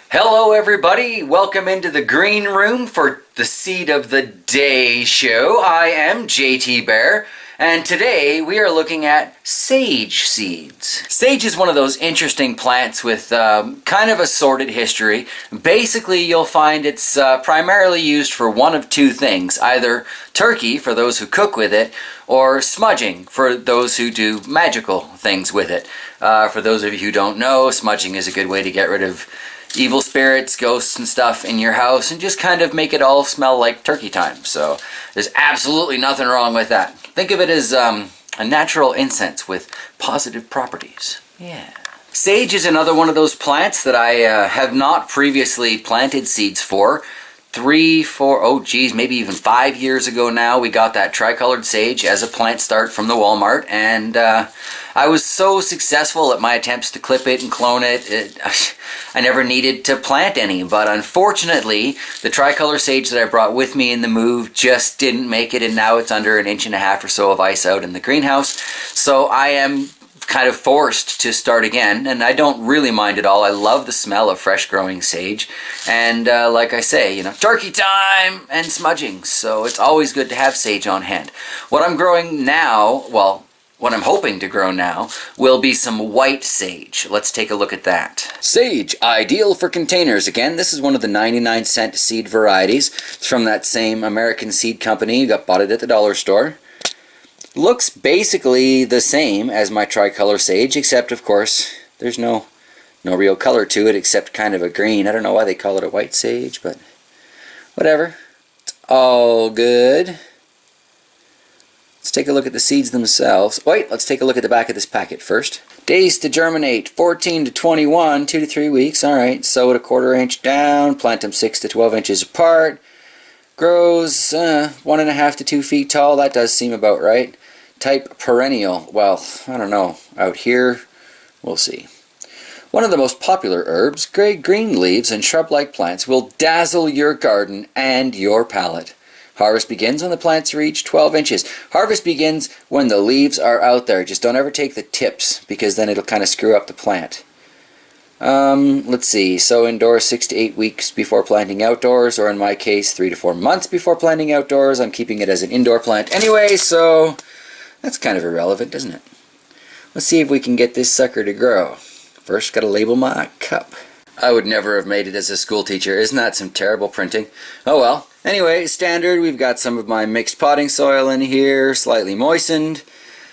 Hello everybody, welcome into the green room for the Seed of the Day show. I am JT Bear, and today we are looking at sage seeds. Sage is one of those interesting plants with kind of a sordid history. Basically, you'll find it's primarily used for one of two things, either turkey for those who cook with it, or smudging for those who do magical things with it. For those of you who don't know, smudging is a good way to get rid of evil spirits, ghosts, and stuff in your house, and just kind of make it all smell like turkey time. So there's absolutely nothing wrong with that. Think of it as a natural incense with positive properties. Yeah. Sage is another one of those plants that I have not previously planted seeds for. 3, 4, maybe even 5 years ago now, we got that tricolored sage as a plant start from the Walmart, and I was so successful at my attempts to clip it and clone it, I never needed to plant any, but unfortunately, the tricolor sage that I brought with me in the move just didn't make it, and now it's under 1.5 inches or so of ice out in the greenhouse, so I am kind of forced to start again, and I don't really mind at all. I love the smell of fresh growing sage, and like I say, turkey time and smudging, so it's always good to have sage on hand. What I'm growing now, well, what I'm hoping to grow now, will be some white sage. Let's take a look at that. Sage, ideal for containers. Again, this is one of the 99-cent seed varieties. It's from that same American seed company. You bought it at the dollar store. Looks basically the same as my tricolor sage, except of course there's no real color to it except kind of a green. I don't know why they call it a white sage, but whatever. It's all good. Let's take a look at the seeds themselves. Wait, let's take a look at the back of this packet first. Days to germinate, 14 to 21, 2 to 3 weeks. Alright, sow it 1/4 inch down, plant them 6 to 12 inches apart. Grows 1.5 to 2 feet tall. That does seem about right. Type perennial. Well, I don't know. Out here, we'll see. One of the most popular herbs, gray green leaves and shrub-like plants will dazzle your garden and your palate. Harvest begins when the plants reach 12 inches. Harvest begins when the leaves are out there. Just don't ever take the tips, because then it'll kind of screw up the plant. Let's see, sow indoors 6 to 8 weeks before planting outdoors, or in my case 3 to 4 months before planting outdoors. I'm keeping it as an indoor plant anyway, so that's kind of irrelevant, isn't it? Let's see if we can get this sucker to grow. First, gotta label my cup. I would never have made it as a school teacher. Isn't that some terrible printing? Oh well. Anyway, standard, we've got some of my mixed potting soil in here, slightly moistened.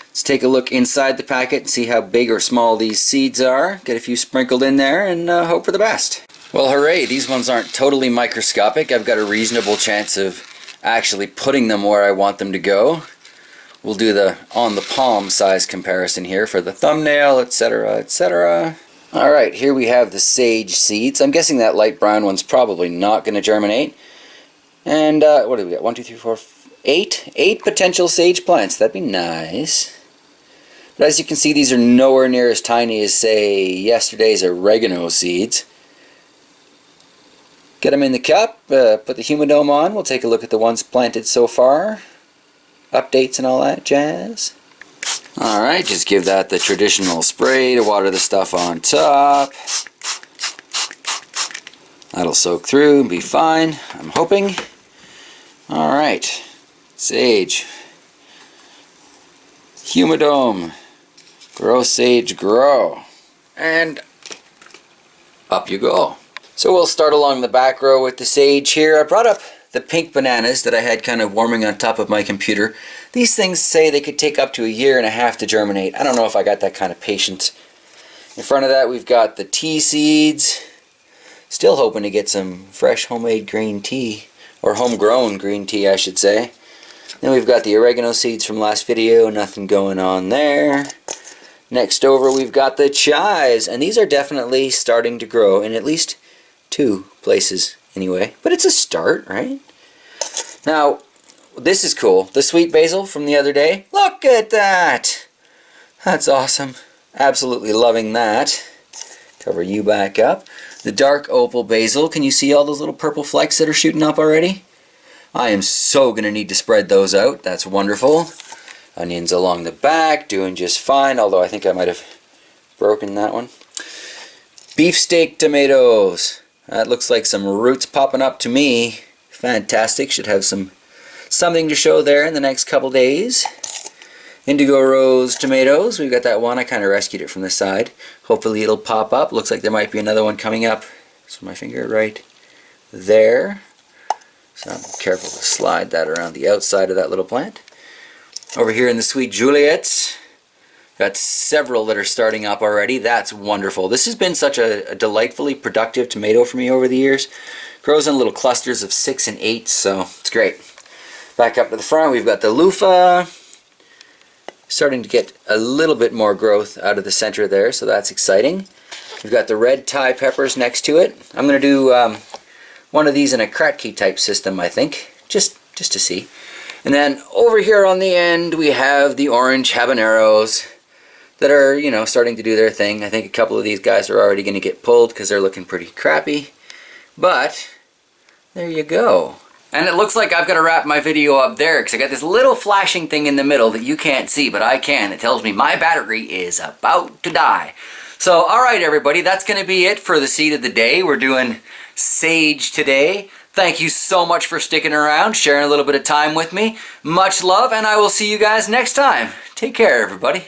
Let's take a look inside the packet and see how big or small these seeds are. Get a few sprinkled in there and hope for the best. Well, hooray, these ones aren't totally microscopic. I've got a reasonable chance of actually putting them where I want them to go. We'll do the on the palm size comparison here for the thumbnail, etc., etc. Alright, here we have the sage seeds. I'm guessing that light brown one's probably not going to germinate. And what do we got? 1, 2, 3, 4, 8? 8 potential sage plants. That'd be nice. But as you can see, these are nowhere near as tiny as, say, yesterday's oregano seeds. Get them in the cup, put the humidome on. We'll take a look at the ones planted so far. Updates and all that jazz. Alright, just give that the traditional spray to water the stuff on top. That'll soak through and be fine, I'm hoping. Alright, sage. Humidome. Grow sage, grow. And up you go. So we'll start along the back row with the sage here. I brought up the pink bananas that I had kind of warming on top of my computer. These things say they could take up to 1.5 years to germinate. I don't know if I got that kind of patience. In front of that we've got the tea seeds. Still hoping to get some fresh homemade green tea, or homegrown green tea I should say. Then we've got the oregano seeds from last video, nothing going on there. Next over we've got the chives, and these are definitely starting to grow in at least 2 places anyway. But it's a start, right? Now, this is cool. The sweet basil from the other day. Look at that! That's awesome. Absolutely loving that. Cover you back up. The dark opal basil. Can you see all those little purple flecks that are shooting up already? I am so going to need to spread those out. That's wonderful. Onions along the back, doing just fine, although I think I might have broken that one. Beefsteak tomatoes. It looks like some roots popping up to me. Fantastic. Should have something to show there in the next couple days. Indigo Rose tomatoes. We've got that one. I kind of rescued it from the side. Hopefully it'll pop up. Looks like there might be another one coming up. So my finger right there. So I'm careful to slide that around the outside of that little plant. Over here in the Sweet Juliets, got several that are starting up already. That's wonderful. This has been such a delightfully productive tomato for me over the years. Grows in little clusters of 6 and 8, so it's great. Back up to the front, we've got the loofah. Starting to get a little bit more growth out of the center there, so that's exciting. We've got the red Thai peppers next to it. I'm going to do one of these in a Kratky type system, I think, just to see. And then over here on the end, we have the orange habaneros that are, you know, starting to do their thing. I think a couple of these guys are already going to get pulled because they're looking pretty crappy. But there you go. And it looks like I've got to wrap my video up there because I got this little flashing thing in the middle that you can't see, but I can. It tells me my battery is about to die. So, alright everybody, that's going to be it for the seed of the day. We're doing sage today. Thank you so much for sticking around, sharing a little bit of time with me. Much love, and I will see you guys next time. Take care, everybody.